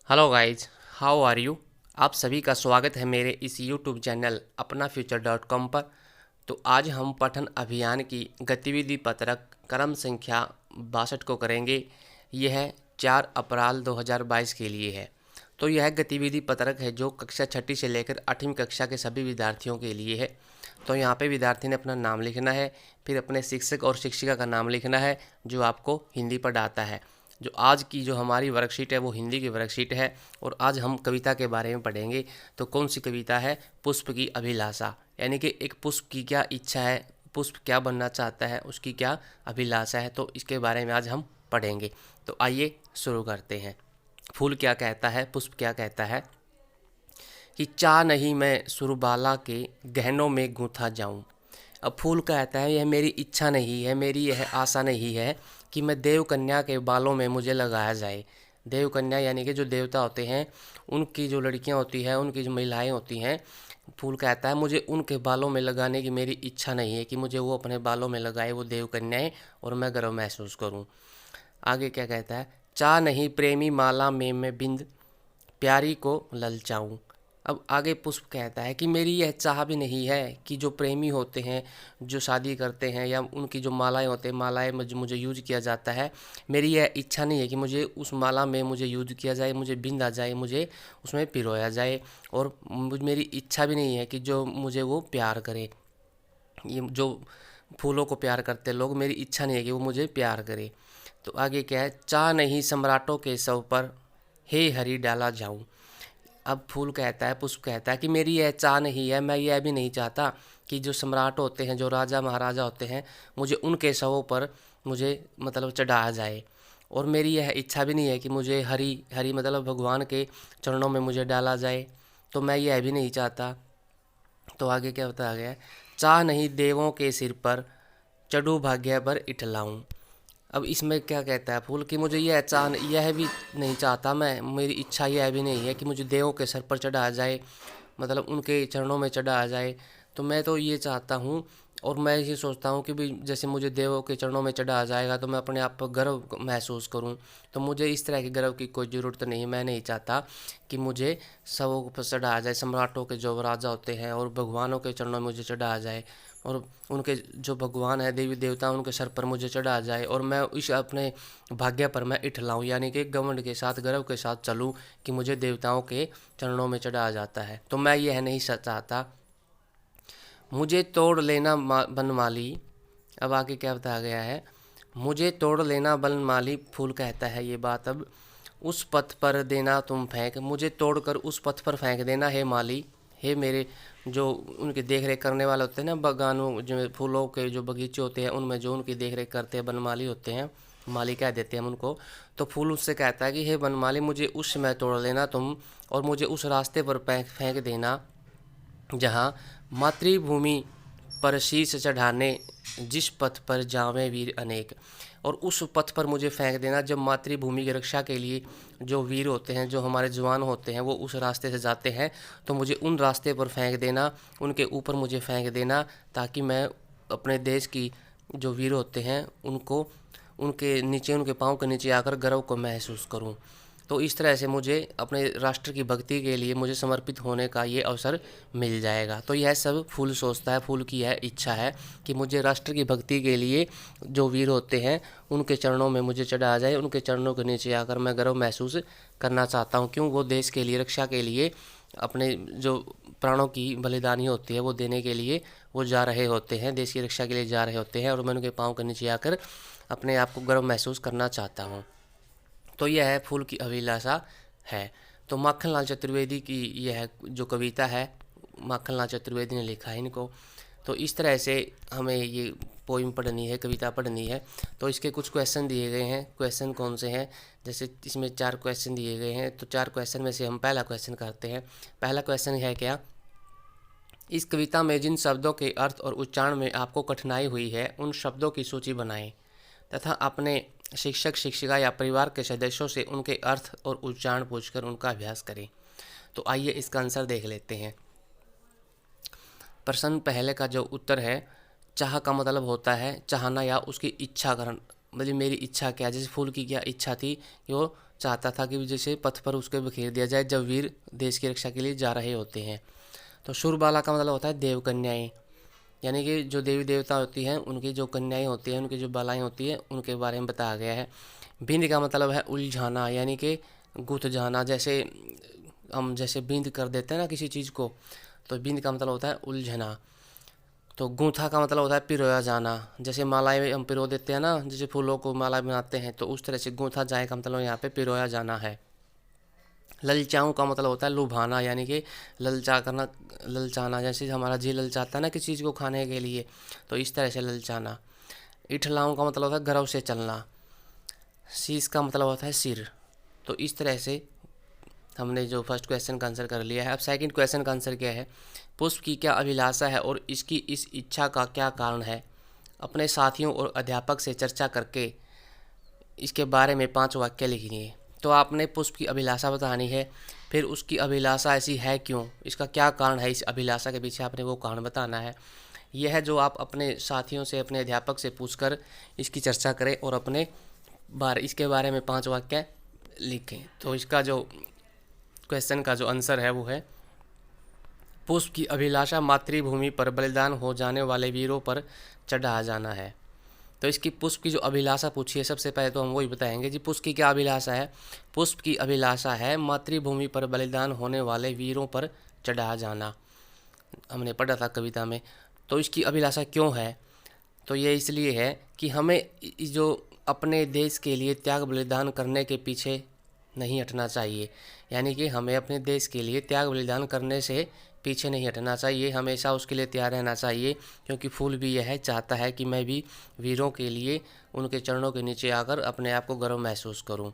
Hello guys, how are you. आप सभी का स्वागत है मेरे इस YouTube channel Apna Future .com पर। तो आज हम पठन अभियान की गतिविधि पत्रक क्रम संख्या 62 को करेंगे। यह 4 अप्रैल 2022 के लिए है। तो यह गतिविधि पत्रक है जो कक्षा 6ठी से लेकर 8वीं कक्षा के सभी विद्यार्थियों के लिए है। तो यहाँ पे विद्यार्थी ने अपना नाम लिखना है, फिर अपने शिक्षक और शिक्षिका का नाम लिखना है जो आपको हिंदी पढ़ाता है। जो आज की जो हमारी वर्कशीट है वो हिंदी की वर्कशीट है और आज हम कविता के बारे में पढ़ेंगे। तो कौन सी कविता है? पुष्प की अभिलाषा, यानी कि एक पुष्प की क्या इच्छा है, पुष्प क्या बनना चाहता है, उसकी क्या अभिलाषा है। तो इसके बारे में आज हम पढ़ेंगे। तो आइए शुरू करते हैं। फूल क्या कहता है, पुष्प क्या कहता है कि चाह नहीं मैं सुरबाला के गहनों में गूंथा जाऊं। अब फूल कहता है यह मेरी इच्छा नहीं है, मेरी यह आशा नहीं है कि मैं देव कन्या के बालों में मुझे लगाया जाए। देव कन्या यानी कि जो देवता होते हैं उनकी जो लड़कियां होती हैं, उनकी जो महिलाएं होती हैं, फूल कहता है मुझे उनके बालों में लगाने की मेरी इच्छा नहीं है कि मुझे वो अपने बालों में लगाए, वो देव कन्याएं, और मैं गर्व महसूस करूं। आगे क्या कहता है? चाह नहीं प्रेमी माला में मैं बिंद प्यारी को ललचाऊं। अब आगे पुष्प कहता है कि मेरी यह चाह भी नहीं है कि जो प्रेमी होते हैं, जो शादी करते हैं, या उनकी जो मालाएं होते हैं, मालाएं मुझे यूज किया जाता है, मेरी यह इच्छा नहीं है कि मुझे उस माला में मुझे यूज किया जाए, मुझे बिंद आ जाए, मुझे उसमें पिरोया जाए। और मेरी इच्छा भी नहीं है कि जो मुझे वो प्यार करे। ये जो फूलों को प्यार करते लोग, मेरी इच्छा नहीं है कि वो मुझे प्यार करे। तो आगे क्या है? चाह नहीं सम्राटों के शव पर हे हरि डाला जाऊं। अब फूल कहता है, पुष्प कहता है कि मेरी यह चाह नहीं है, मैं यह भी नहीं चाहता कि जो सम्राट होते हैं, जो राजा महाराजा होते हैं, मुझे उनके शवों पर मुझे मतलब चढ़ाया जाए। और मेरी यह इच्छा भी नहीं है कि मुझे हरि हरि मतलब भगवान के चरणों में मुझे डाला जाए। तो मैं यह भी नहीं चाहता। तो आगे क्या बताया गया है? चाह नहीं देवों के सिर पर चढ़ूं भाग्य पर इठलाऊं। अब इसमें क्या कहता है फूल कि मुझे यह भी नहीं चाहता मैं, मेरी इच्छा यह भी नहीं है कि मुझे देवों के सर पर चढ़ाया जाए, मतलब उनके चरणों में चढ़ाया जाए। तो मैं तो ये चाहता हूँ, और मैं ये सोचता हूँ कि भी जैसे मुझे देवों के चरणों में चढ़ाया जाएगा तो मैं अपने आप पर गर्व महसूस करूँ। तो मुझे इस तरह के गर्व की कोई ज़रूरत नहीं है। मैं नहीं चाहता कि मुझे सबों पर चढ़ाया जाए, सम्राटों के जो राजा होते हैं और भगवानों के चरणों में मुझे चढ़ाया जाए, और उनके जो भगवान है, देवी देवता, उनके सर पर मुझे चढ़ा जाए, और मैं इस अपने भाग्य पर मैं इठलाऊँ, यानी कि घमंड के साथ, गर्व के साथ चलूँ कि मुझे देवताओं के चरणों में चढ़ाया जाता है। तो मैं यह नहीं चाहता। मुझे तोड़ लेना बनमाली। अब आगे क्या बताया गया है? मुझे तोड़ लेना बनमाली, फूल कहता है ये बात। अब उस पथ पर देना तुम फेंक, मुझे तोड़कर उस पथ पर फेंक देना हे माली। हे मेरे जो उनकी देख रेख करने वाले होते हैं ना, बागानों जो फूलों के जो बगीचे होते हैं उनमें जो उनकी देख रेख करते हैं, बनमाली होते हैं, माली कह देते हैं हम उनको। तो फूल उससे कहता है कि हे बनमाली, मुझे उस समय तोड़ लेना तुम, और मुझे उस रास्ते पर फेंक फेंक देना जहाँ मातृभूमि पर शीश चढ़ाने जिस पथ पर जावें वीर अनेक। और उस पथ पर मुझे फेंक देना जब मातृभूमि की रक्षा के लिए जो वीर होते हैं, जो हमारे जवान होते हैं, वो उस रास्ते से जाते हैं। तो मुझे उन रास्ते पर फेंक देना, उनके ऊपर मुझे फेंक देना, ताकि मैं अपने देश की जो वीर होते हैं उनको, उनके नीचे, उनके पाँव के नीचे आकर गर्व को महसूस करूं। तो इस तरह से मुझे अपने राष्ट्र की भक्ति के लिए मुझे समर्पित होने का ये अवसर मिल जाएगा। तो यह सब फूल सोचता है, फूल की यह इच्छा है कि मुझे राष्ट्र की भक्ति के लिए जो वीर होते हैं उनके चरणों में मुझे चढ़ाया जाए, उनके चरणों के नीचे आकर मैं गर्व महसूस करना चाहता हूँ। क्यों? वो देश के लिए, रक्षा के लिए, अपने जो प्राणों की बलिदानी होती है वो देने के लिए वो जा रहे होते हैं, देश की रक्षा के लिए जा रहे होते हैं, और मैं उनके पाँव के नीचे आकर अपने आप को गर्व महसूस करना चाहता हूँ। तो यह है फूल की अभिलाषा है। तो माखनलाल चतुर्वेदी की यह जो कविता है, माखनलाल चतुर्वेदी ने लिखा है इनको। तो इस तरह से हमें ये पोइम पढ़नी है, कविता पढ़नी है। तो इसके कुछ क्वेश्चन दिए गए हैं। क्वेश्चन कौन से हैं? जैसे इसमें 4 क्वेश्चन दिए गए हैं, तो 4 क्वेश्चन में से हम पहला क्वेश्चन करते हैं। पहला क्वेश्चन है क्या? इस कविता में जिन शब्दों के अर्थ और उच्चारण में आपको कठिनाई हुई है उन शब्दों की सूची बनाएं तथा अपने शिक्षक, शिक्षिका या परिवार के सदस्यों से उनके अर्थ और उच्चारण पूछकर उनका अभ्यास करें। तो आइए इसका आंसर देख लेते हैं। प्रश्न पहले का जो उत्तर है, चाह का मतलब होता है चाहना या उसकी इच्छा करना, मतलब मेरी इच्छा क्या है। जैसे फूल की क्या इच्छा थी कि वो चाहता था कि जैसे पथ पर उसके बिखेर दिया जाए जब वीर देश की रक्षा के लिए जा रहे होते हैं। तो शूरबाला का मतलब होता है देव कन्याएँ, यानी कि जो देवी देवता होती हैं उनकी जो कन्याएँ होती हैं, उनकी जो बालाएँ होती हैं, उनके बारे में बताया गया है। बिंद का मतलब है उलझाना, यानी कि गुथ जाना। जैसे हम जैसे बिंद कर देते हैं ना किसी चीज़ को, तो बिंद का मतलब होता है उलझना। तो गूंथा का मतलब होता है पिरोया जाना। जैसे मालाएं हम पिरो देते हैं ना, जैसे फूलों को माला बनाते हैं, तो उस तरह से गूंथा जाए का मतलब यहाँ पे पिरोया जाना है। ललचाऊं का मतलब होता है लुभाना, यानी कि ललचा करना, ललचाना। जैसे हमारा जी ललचाता है ना किसी चीज़ को खाने के लिए, तो इस तरह से ललचाना। इठलाऊं का मतलब होता है गर्व से चलना। शीश का मतलब होता है सिर। तो इस तरह से हमने जो फर्स्ट क्वेश्चन का आंसर कर लिया है। अब सेकंड क्वेश्चन का आंसर क्या है? पुष्प की क्या अभिलाषा है और इसकी इस इच्छा का क्या कारण है? अपने साथियों और अध्यापक से चर्चा करके इसके बारे में 5 वाक्य लिखिए। तो आपने पुष्प की अभिलाषा बतानी है, फिर उसकी अभिलाषा ऐसी है क्यों, इसका क्या कारण है, इस अभिलाषा के पीछे आपने वो कारण बताना है। यह है जो आप अपने साथियों से, अपने अध्यापक से पूछकर इसकी चर्चा करें और अपने इसके बारे में 5 वाक्य लिखें। तो इसका जो क्वेश्चन का जो आंसर है वो है पुष्प की अभिलाषा मातृभूमि पर बलिदान हो जाने वाले वीरों पर चढ़ाया जाना है। तो इसकी पुष्प की जो अभिलाषा पूछी है, सबसे पहले तो हम वही बताएंगे जी पुष्प की क्या अभिलाषा है। पुष्प की अभिलाषा है मातृभूमि पर बलिदान होने वाले वीरों पर चढ़ाया जाना, हमने पढ़ा था कविता में। तो इसकी अभिलाषा क्यों है? तो ये इसलिए है कि हमें जो अपने देश के लिए त्याग बलिदान करने के पीछे नहीं हटना चाहिए, यानी कि हमें अपने देश के लिए त्याग बलिदान करने से पीछे नहीं हटना चाहिए, हमेशा उसके लिए तैयार रहना चाहिए। क्योंकि फूल भी यह चाहता है कि मैं भी वीरों के लिए उनके चरणों के नीचे आकर अपने आप को गर्व महसूस करूं।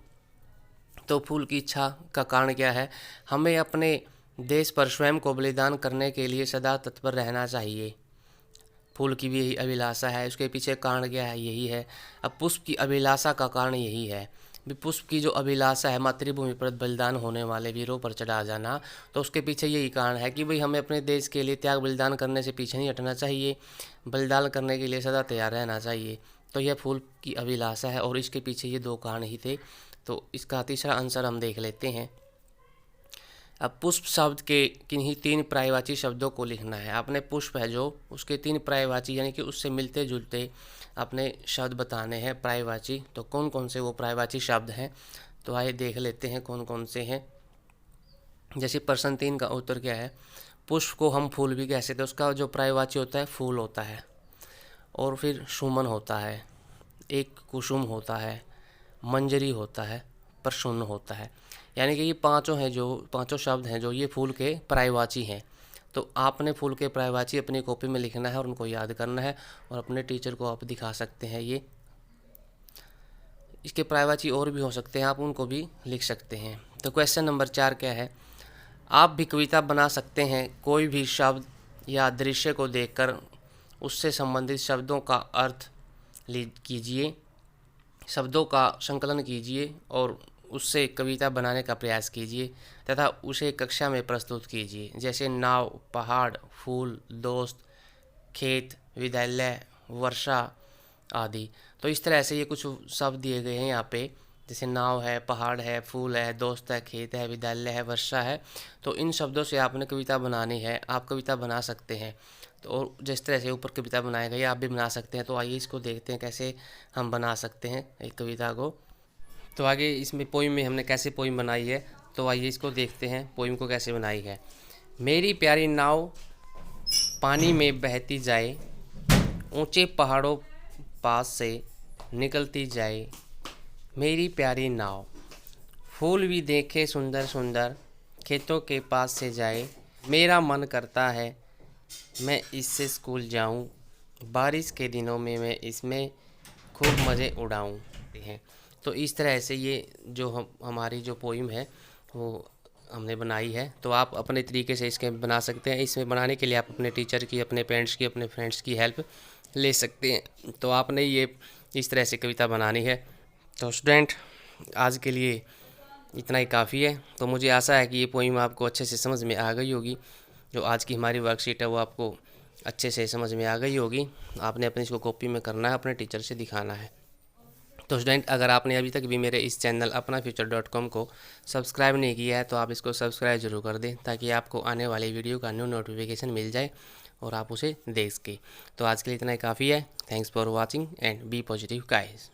तो फूल की इच्छा का कारण क्या है? हमें अपने देश पर स्वयं को बलिदान करने के लिए सदा तत्पर रहना चाहिए। फूल की भी यही अभिलाषा है, उसके पीछे कारण क्या है? यही है। अब पुष्प की अभिलाषा का कारण यही है। पुष्प की जो अभिलाषा है मातृभूमि पर बलिदान होने वाले वीरों पर चढ़ा जाना, तो उसके पीछे यही कारण है कि भाई हमें अपने देश के लिए त्याग बलिदान करने से पीछे नहीं हटना चाहिए, बलिदान करने के लिए सदा तैयार रहना चाहिए। तो यह फूल की अभिलाषा है और इसके पीछे ये 2 कारण ही थे। तो इसका तीसरा आंसर हम देख लेते हैं। अब पुष्प शब्द के किन्हीं 3 पर्यायवाची शब्दों को लिखना है। आपने पुष्प है जो उसके 3 पर्यायवाची यानी कि उससे मिलते जुलते अपने शब्द बताने हैं पर्यायवाची। तो कौन कौन से वो पर्यायवाची शब्द हैं, तो आइए देख लेते हैं कौन कौन से हैं। जैसे प्रश्न 3 का उत्तर क्या है? पुष्प को हम फूल भी कह सकते हैं, उसका जो पर्यायवाची होता है फूल होता है, और फिर सुमन होता है, एक कुसुम होता है, मंजरी होता है, प्रसन्न होता है। यानी कि ये पांचों हैं, जो पांचों शब्द हैं जो ये फूल के पर्यायवाची हैं। तो आपने फूल के पर्यायवाची अपनी कॉपी में लिखना है और उनको याद करना है और अपने टीचर को आप दिखा सकते हैं। ये इसके पर्यायवाची और भी हो सकते हैं, आप उनको भी लिख सकते हैं। तो क्वेश्चन नंबर 4 क्या है? आप भी कविता बना सकते हैं। कोई भी शब्द या दृश्य को देखकर उससे संबंधित शब्दों का अर्थ कीजिए, शब्दों का संकलन कीजिए और उससे कविता बनाने का प्रयास कीजिए तथा उसे कक्षा में प्रस्तुत कीजिए। जैसे नाव, पहाड़, फूल, दोस्त, खेत, विद्यालय, वर्षा आदि। तो इस तरह से ये कुछ शब्द दिए गए हैं यहाँ पे, जैसे नाव है, पहाड़ है, फूल है, दोस्त है, खेत है, विद्यालय है, वर्षा है। तो इन शब्दों से आपने कविता बनानी है, आप कविता बना सकते हैं। तो और जिस तरह से ऊपर कविता बनाई गई आप भी बना सकते हैं। तो आइए इसको देखते हैं कैसे हम बना सकते हैं एक कविता को। तो आगे इसमें पोइम में हमने कैसे पोइम बनाई है, तो आइए इसको देखते हैं पोइम को कैसे बनाई है। मेरी प्यारी नाव पानी में बहती जाए, ऊंचे पहाड़ों पास से निकलती जाए। मेरी प्यारी नाव फूल भी देखे सुंदर सुंदर, खेतों के पास से जाए। मेरा मन करता है मैं इससे स्कूल जाऊं, बारिश के दिनों में मैं इसमें खूब मज़े उड़ाऊं। तो इस तरह से ये जो हमारी जो पोइम है वो हमने बनाई है। तो आप अपने तरीके से इसके बना सकते हैं। इसमें बनाने के लिए आप अपने टीचर की, अपने पेरेंट्स की, अपने फ्रेंड्स की हेल्प ले सकते हैं। तो आपने ये इस तरह से कविता बनानी है। तो स्टूडेंट आज के लिए इतना ही काफ़ी है। तो मुझे आशा है कि ये पोइम आपको अच्छे से समझ में आ गई होगी। जो आज की हमारी वर्कशीट है वो आपको अच्छे से समझ में आ गई होगी। आपने अपनी इसको कॉपी में करना है, अपने टीचर से दिखाना है। तो स्टूडेंट, अगर आपने अभी तक भी मेरे इस चैनल अपना फ्यूचर.com को सब्सक्राइब नहीं किया है तो आप इसको सब्सक्राइब जरूर कर दें, ताकि आपको आने वाली वीडियो का न्यू नोटिफिकेशन मिल जाए और आप उसे देख सकें। तो आज के लिए इतना ही काफ़ी है। Thanks for watching and be positive guys.